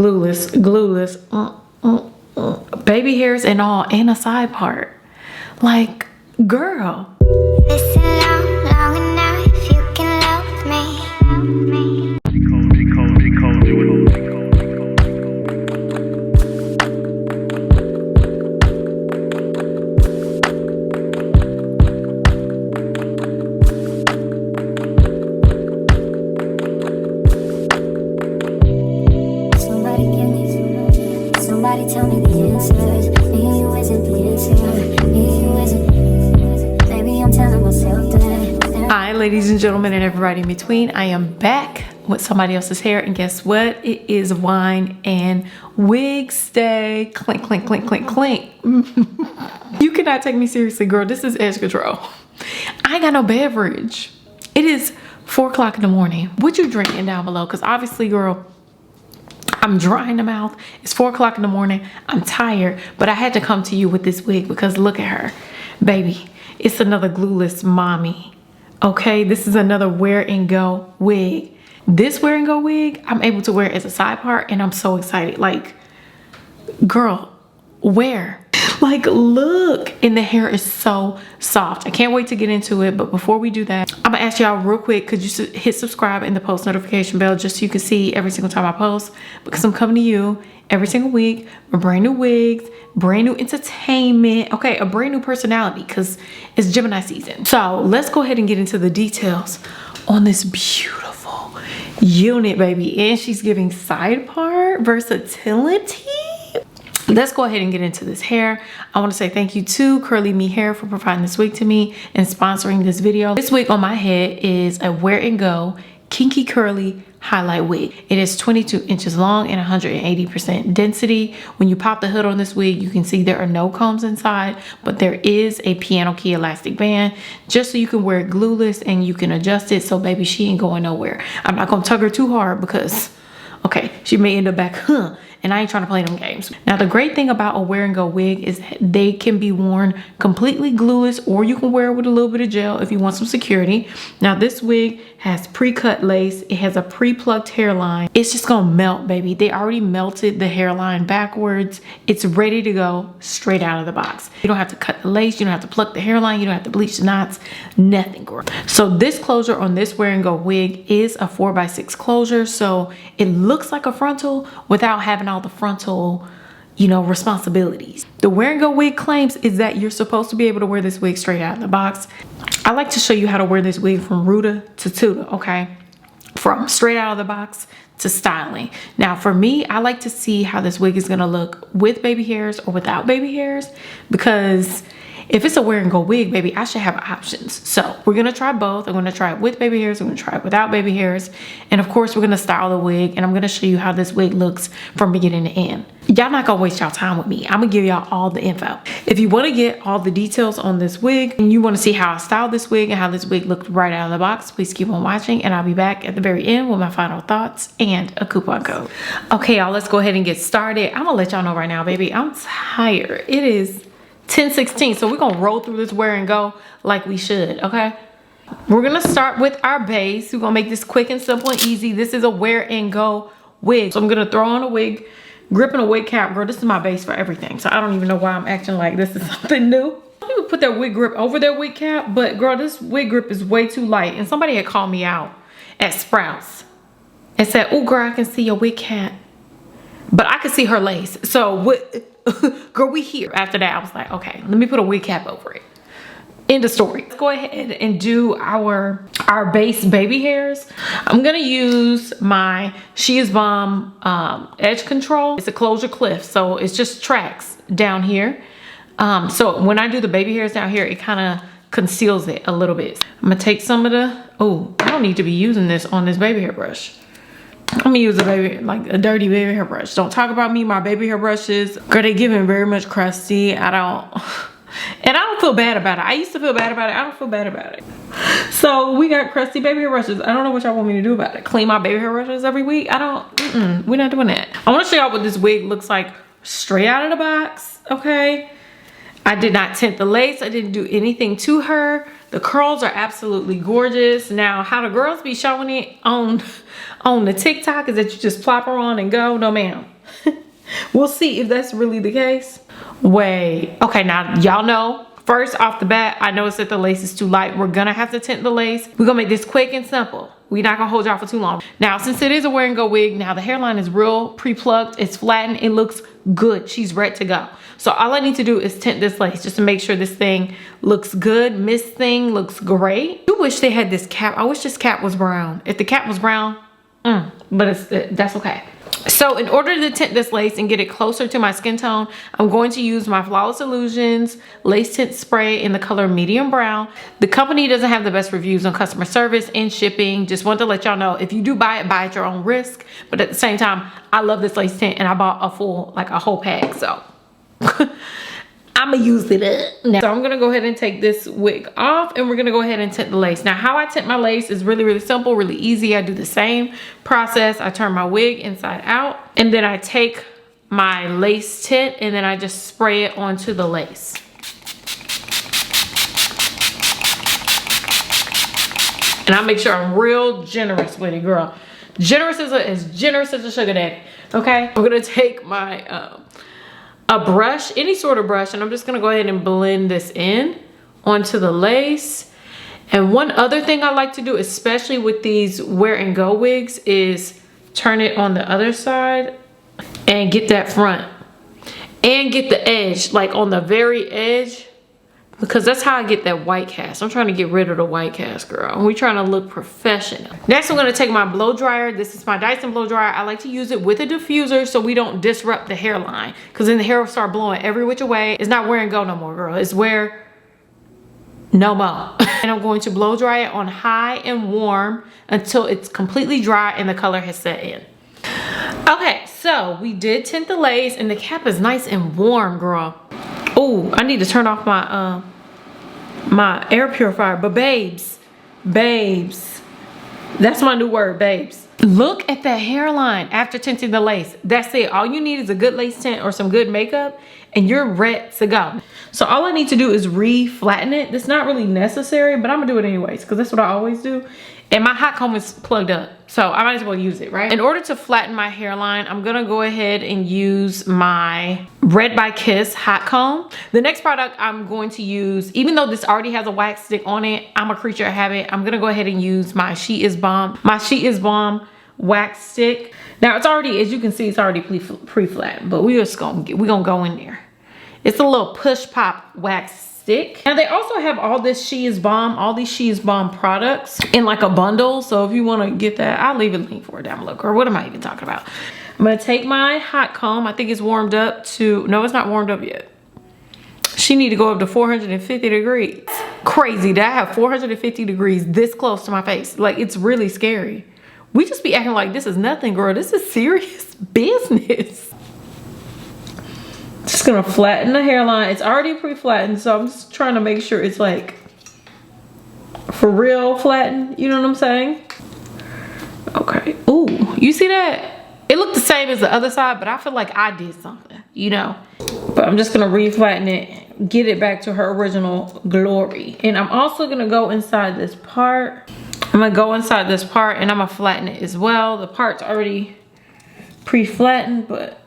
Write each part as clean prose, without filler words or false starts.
Glueless, baby hairs and all, and a side part. Like, girl. Listen long enough, you can love me. Somebody tell me the answers. Me and you isn't the answer. Me and you isn't. Maybe I'm telling myself that. Hi, ladies and gentlemen, and everybody in between. I am back with somebody else's hair, and guess what? It is wine and wig stay. Clink, clink, clink, clink, clink. You cannot take me seriously, girl. This is edge control. I ain't got no beverage. It is 4 o'clock in the morning. What you drinking down below? Because obviously, girl, I'm dry in the mouth. It's 4 o'clock in the morning. I'm tired, but I had to come to you with this wig because look at her. Baby, it's another glueless mommy. Okay, this is another wear and go wig. This wear and go wig, I'm able to wear as a side part, and I'm so excited. Like, girl, wear. Like, look, and the hair is so soft. I can't wait to get into it, but before we do that, I'm gonna ask y'all real quick, could you hit subscribe and the post notification bell just so you can see every single time I post, because I'm coming to you every single week with brand new wigs, brand new entertainment, okay, a brand new personality, because it's Gemini season. So let's go ahead and get into the details on this beautiful unit, baby. And she's giving side part versatility. Let's go ahead and get into this hair. I want to say thank you to CURLYME Hair for providing this wig to me and sponsoring this video. This wig on my head is a wear and go kinky curly highlight wig. It is 22 inches long and 180% density. When you pop the hood on this wig, you can see there are no combs inside, but there is a piano key elastic band just so you can wear it glueless and you can adjust it. So baby, she ain't going nowhere. I'm not gonna tug her too hard because, okay, she may end up back, and I ain't trying to play them games. Now, the great thing about a wear and go wig is they can be worn completely glueless, or you can wear it with a little bit of gel if you want some security. Now, this wig has pre-cut lace. It has a pre-plucked hairline. It's just gonna melt, baby. They already melted the hairline backwards. It's ready to go straight out of the box. You don't have to cut the lace. You don't have to pluck the hairline. You don't have to bleach the knots. Nothing, girl. So this closure on this wear and go wig is a 4x6 closure. So it looks like a frontal without having all the frontal, you know, responsibilities. The wear and go wig claims is that you're supposed to be able to wear this wig straight out of the box. I like to show you how to wear this wig from rooter to tutor, okay? From straight out of the box to styling. Now, for me, I like to see how this wig is gonna look with baby hairs or without baby hairs, because if it's a wear and go wig, baby, I should have options. So we're gonna try both. I'm gonna try it with baby hairs. I'm gonna try it without baby hairs. And of course, we're gonna style the wig, and I'm gonna show you how this wig looks from beginning to end. Y'all not gonna waste y'all time with me. I'm gonna give y'all all the info. If you wanna get all the details on this wig, and you wanna see how I styled this wig and how this wig looked right out of the box, please keep on watching, and I'll be back at the very end with my final thoughts and a coupon code. Okay, y'all, let's go ahead and get started. I'm gonna let y'all know right now, baby, I'm tired. It is 10:16, so we're gonna roll through this wear and go like we should, okay? We're gonna start with our base. We're gonna make this quick and simple and easy. This is a wear and go wig. So I'm gonna throw on a wig, grip and a wig cap. Girl, this is my base for everything. So I don't even know why I'm acting like this is something new. People put their wig grip over their wig cap, but girl, this wig grip is way too light. And somebody had called me out at Sprouts and said, oh girl, I can see your wig cap, but I could see her lace. So what? Girl, we here. After that, I was like, okay, let me put a wig cap over it. End of story. Let's go ahead and do our base baby hairs. I'm gonna use my She Is Bomb edge control. It's a closure cliff, so it's just tracks down here. So when I do the baby hairs down here, it kind of conceals it a little bit. I'm gonna take some of the, oh, I don't need to be using this on this baby hair brush. I'm gonna use a dirty baby hair brush. Don't talk about me, my baby hair brushes. Girl, they giving very much crusty. And I don't feel bad about it. I used to feel bad about it. I don't feel bad about it. So we got crusty baby hair brushes. I don't know what y'all want me to do about it. Clean my baby hair brushes every week? We're not doing that. I wanna show y'all what this wig looks like straight out of the box, okay? I did not tint the lace. I didn't do anything to her. The curls are absolutely gorgeous. Now, how the girls be showing it on the TikTok is that you just plop her on and go. No, ma'am. We'll see if that's really the case. Wait, okay, now y'all know, first off the bat, I noticed that the lace is too light. We're gonna have to tint the lace. We're gonna make this quick and simple. We're not gonna hold y'all for too long. Now, since it is a wear and go wig, now the hairline is real pre-plucked, it's flattened, it looks good. She's ready to go. So all I need to do is tint this lace just to make sure this thing looks good. Miss thing looks great. I wish they had this cap. I wish this cap was brown. If the cap was brown, but that's okay. So in order to tint this lace and get it closer to my skin tone, I'm going to use my Flawless Illusions lace tint spray in the color medium brown. The company doesn't have the best reviews on customer service and shipping. Just want to let y'all know, if you do buy it at your own risk. But at the same time, I love this lace tint and I bought a whole pack. So I'm gonna use it up now. So I'm gonna go ahead and take this wig off and we're gonna go ahead and tint the lace. Now, how I tint my lace is really, really simple, really easy. I do the same process. I turn my wig inside out and then I take my lace tint and then I just spray it onto the lace. And I make sure I'm real generous with it, girl. Generous as generous as a sugar daddy, okay? I'm gonna take my, a brush, any sort of brush, and I'm just gonna go ahead and blend this in onto the lace. And one other thing I like to do, especially with these wear and go wigs, is turn it on the other side and get that front and get the edge, like on the very edge, because that's how I get that white cast. I'm trying to get rid of the white cast, girl. And we're trying to look professional. Next, I'm gonna take my blow dryer. This is my Dyson blow dryer. I like to use it with a diffuser so we don't disrupt the hairline, because then the hair will start blowing every which way. It's not wear and go no more, girl. It's wear no more. And I'm going to blow dry it on high and warm until it's completely dry and the color has set in. Okay, so we did tint the lace and the cap is nice and warm, girl. Oh, I need to turn off my my air purifier. But babes, that's my new word, babes. Look at that hairline after tinting the lace. That's it. All you need is a good lace tint or some good makeup and you're ready to go. So all I need to do is re-flatten it. That's not really necessary, but I'm gonna do it anyways because that's what I always do. And my hot comb is plugged up, so I might as well use it, right? In order to flatten my hairline, I'm gonna go ahead and use my Red by Kiss hot comb. The next product I'm going to use, even though this already has a wax stick on it, I'm a creature of habit. I'm gonna go ahead and use my She Is Bomb wax stick. Now it's already, as you can see, it's already pre-flattened, but we're gonna go in there. It's a little push pop wax stick. And they also have all these She Is Bomb products in like a bundle. So if you want to get that, I'll leave a link for it down below. Or what am I even talking about? I'm gonna take my hot comb. I think it's warmed up to, no, it's not warmed up yet. She need to go up to 450 degrees. Crazy that I have 450 degrees this close to my face. Like, it's really scary. We just be acting like this is nothing, girl. This is serious business. Just gonna flatten the hairline. It's already pre-flattened, so I'm just trying to make sure it's like for real flattened. You know what I'm saying? Okay. Ooh, you see that? It looked the same as the other side, but I feel like I did something, you know? But I'm just gonna re-flatten it, get it back to her original glory. And I'm also gonna go inside this part. I'm gonna go inside this part and I'm gonna flatten it as well. The part's already pre-flattened, but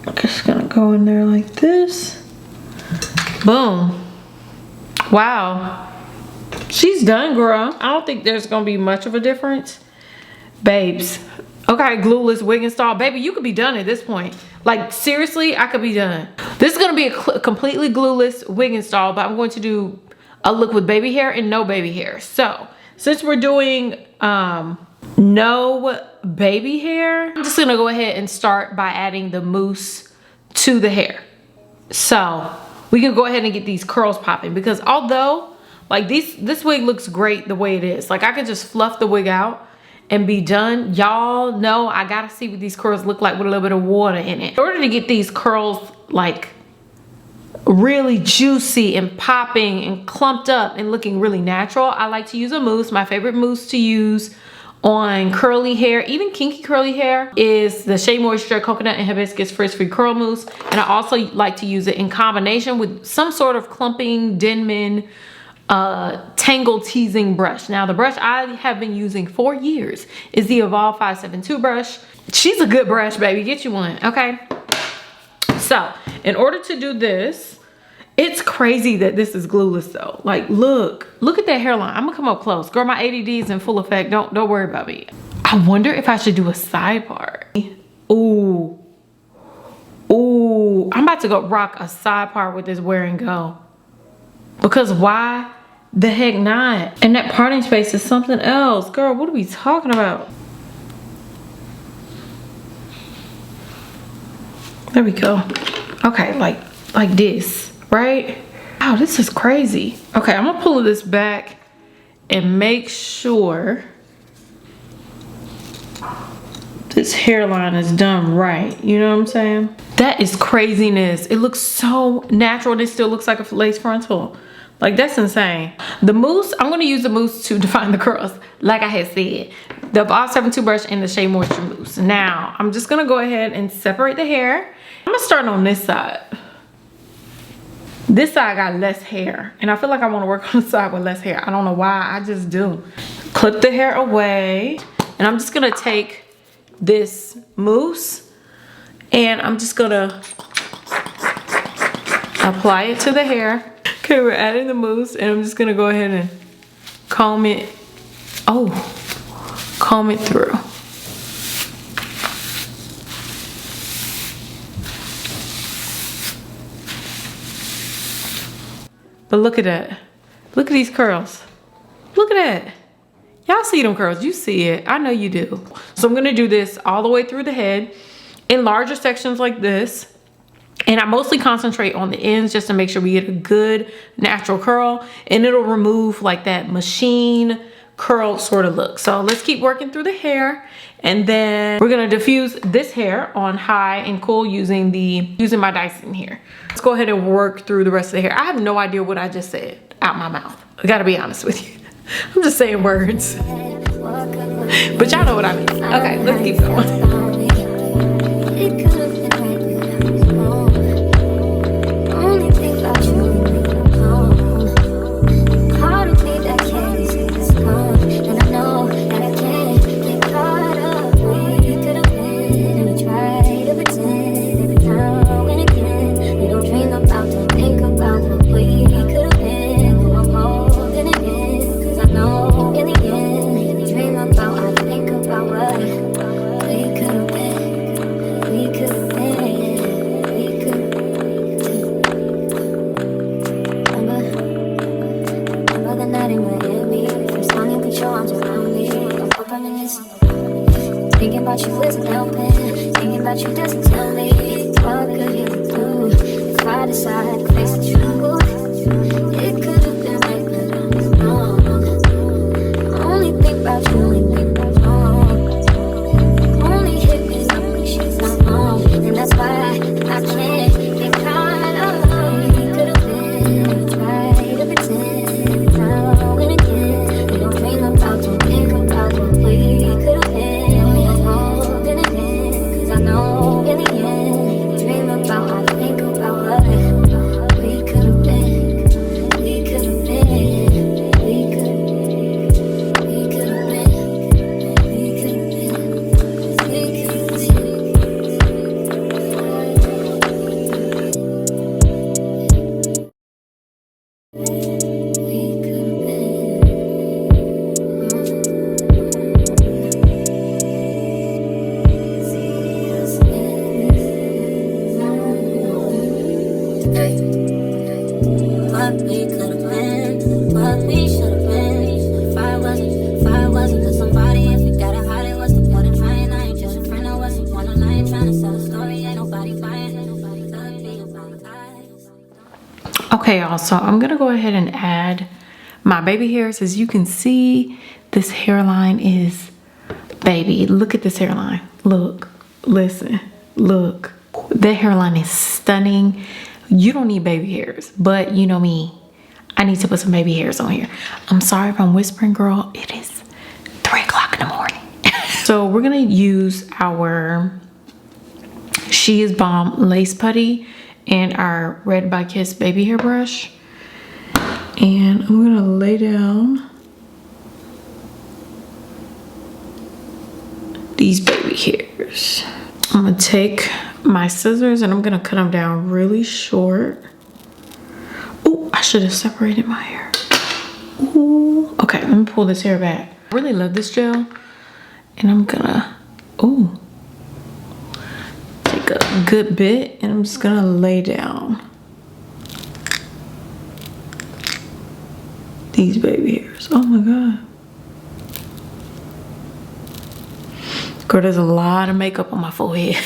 I'm just gonna go in there like this. Boom. Wow. She's done, girl. I don't think there's gonna be much of a difference. Babes. Okay, glueless wig install. Baby, you could be done at this point. Like, seriously, I could be done. This is gonna be a completely glueless wig install, but I'm going to do a look with baby hair and no baby hair. So, since we're doing no baby hair, I'm just gonna go ahead and start by adding the mousse to the hair. So we can go ahead and get these curls popping, because although like this wig looks great the way it is, like I could just fluff the wig out and be done. Y'all know I gotta see what these curls look like with a little bit of water in it. In order to get these curls like really juicy and popping and clumped up and looking really natural, I like to use a mousse. My favorite mousse to use on curly hair, even kinky curly hair, is the Shea Moisture Coconut and Hibiscus Frizz-Free Curl Mousse. And I also like to use it in combination with some sort of clumping Denman tangle teasing brush. Now the brush I have been using for years is the Evolve 572 brush. She's a good brush, baby. Get you one, okay? So in order to do this, it's crazy that this is glueless though. Like look at that hairline. I'm gonna come up close. Girl, my ADD is in full effect. Don't worry about me. I wonder if I should do a side part. Ooh, I'm about to go rock a side part with this Wear Go. Because why the heck not? And that parting space is something else. Girl, what are we talking about? There we go. Okay, like this, right? Wow, this is crazy. Okay, I'm gonna pull this back and make sure this hairline is done right. You know what I'm saying? That is craziness. It looks so natural and it still looks like a lace frontal. Like that's insane. The mousse, I'm gonna use the mousse to define the curls. Like I had said, the Evolve 72 brush and the Shea Moisture mousse. Now, I'm just gonna go ahead and separate the hair. I'm gonna start on this side. This side got less hair. And I feel like I wanna work on the side with less hair. I don't know why, I just do. Clip the hair away. And I'm just gonna take this mousse and I'm just gonna apply it to the hair. Okay, we're adding the mousse and I'm just gonna go ahead and comb it. Oh, comb it through. But look at that. Look at these curls. Look at that. Y'all see them curls, you see it, I know you do. So I'm gonna do this all the way through the head in larger sections like this. And I mostly concentrate on the ends just to make sure we get a good natural curl, and it'll remove like that machine curl sort of look. So let's keep working through the hair, and then we're gonna diffuse this hair on high and cool using my Dyson here. Let's go ahead and work through the rest of the hair. I have no idea what I just said out my mouth. I gotta be honest with you. I'm just saying words. But y'all know what I mean. Okay, let's keep going. Thinking about you isn't helping. Thinking about you doesn't tell me what could you do if I decide to face the truth. It could have been right, but I'm wrong. I only think about you, only think about you. Only hit me up when she's not home, and that's why I can't get caught up. We could have been try to pretend now and again. We don't dream about, don't think about what we could have been. Okay, y'all, so I'm gonna go ahead and add my baby hairs. As you can see, this hairline is baby. Look at this hairline. Look, listen, look. That hairline is stunning. You don't need baby hairs, but you know me, I need to put some baby hairs on here. I'm sorry if I'm whispering, girl. It is 3 o'clock in the morning. So we're gonna use our She Is Bomb lace putty and our Red by Kiss baby hair brush. And I'm gonna lay down these baby hairs. I'm gonna take my scissors and I'm gonna cut them down really short. Oh, I should have separated my hair. Ooh. Okay, let me pull this hair back. I really love this gel. And I'm gonna, ooh, take a good bit and I'm just gonna lay down these baby hairs. Oh my God. Girl, there's a lot of makeup on my forehead.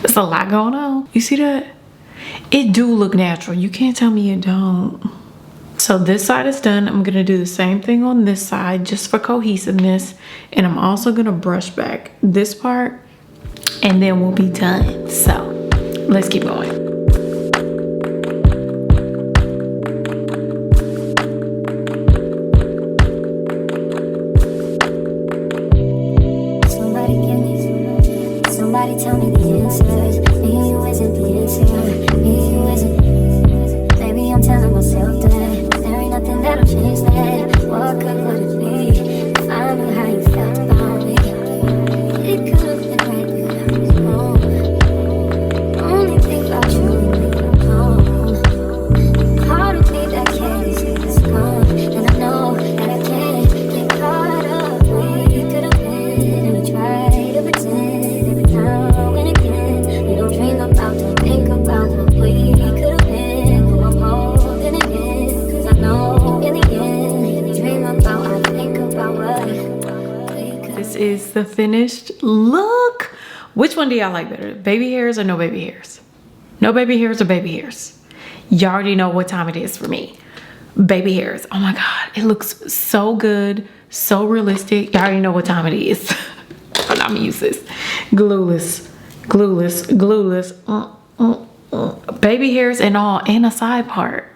There's a lot going on. You see that? It do look natural. You can't tell me it don't. So this side is done. I'm gonna do the same thing on this side just for cohesiveness. And I'm also gonna brush back this part and then we'll be done. So let's keep going. Somebody tell me the answers. Me and you isn't the answer. Me and you isn't. Maybe I'm telling myself that there ain't nothing that'll change that. What good would it be if I knew how you felt about me? It could have been right, but I was wrong. Only think about you and me alone. Part of me that cares is gone, and I know that I can't get caught up. We could have been, and we tried to pretend. This is the finished look. Which one do y'all like better? Baby hairs or no baby hairs? No baby hairs or baby hairs? Y'all already know what time it is for me. Baby hairs. Oh my God, it looks so good, so realistic. Y'all already know what time it is. I'm gonna use this. Glueless, glueless, glueless. Baby hairs and all, and a side part.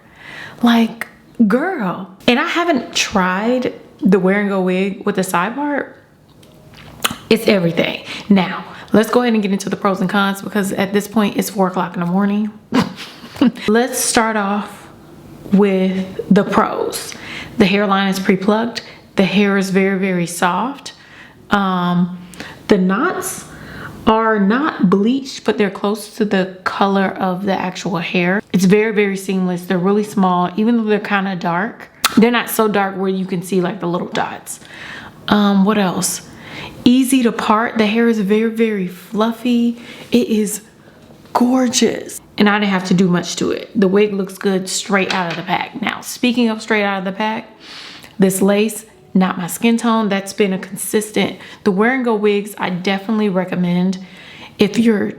Like, girl. And I haven't tried the Wear Go wig with the side part. It's everything. Now, let's go ahead and get into the pros and cons because at this point it's 4 o'clock in the morning. Let's start off with the pros. The hairline is pre-plucked. The hair is very, very soft. The knots are not bleached, but they're close to the color of the actual hair. It's very, very seamless. They're really small, even though they're kind of dark. They're not so dark where you can see like the little dots. What else? Easy to part. The hair is very, very fluffy. It is gorgeous. And I didn't have to do much to it. The wig looks good straight out of the pack. Now, speaking of straight out of the pack, this lace, not my skin tone. That's been a consistent. The Wear Go wigs, I definitely recommend. If you're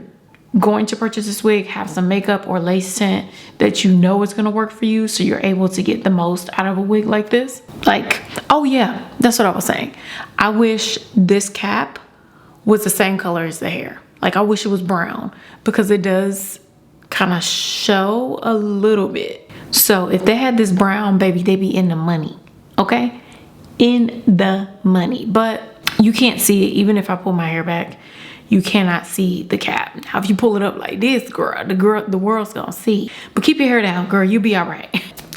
going to purchase this wig, have some makeup or lace tint that you know is going to work for you, so you're able to get the most out of a wig like this. Like, oh yeah, that's what I was saying. I wish this cap was the same color as the hair. Like, I wish it was brown because it does kind of show a little bit. So if they had this brown, baby, they be in the money. Okay, in the money. But you can't see it. Even if I pull my hair back, you cannot see the cap. Now if you pull it up like this, girl, the world's gonna see. But keep your hair down, girl, you'll be all right.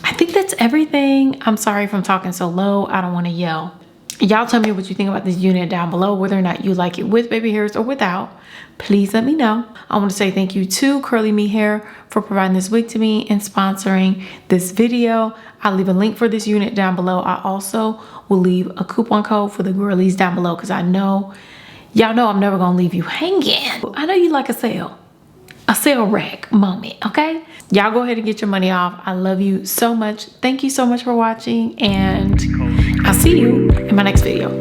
I think that's everything. I'm sorry if I'm talking so low. I don't want to yell. Y'all tell me what you think about this unit down below, whether or not you like it with baby hairs or without. Please let me know. I want to say thank you to CURLYME Hair for providing this wig to me and sponsoring this video. I'll leave a link for this unit down below. I also will leave a coupon code for the girlies down below because I know, y'all know I'm never gonna leave you hanging. I know you like a sale rack moment, okay? Y'all go ahead and get your money off. I love you so much. Thank you so much for watching, and I'll see you in my next video.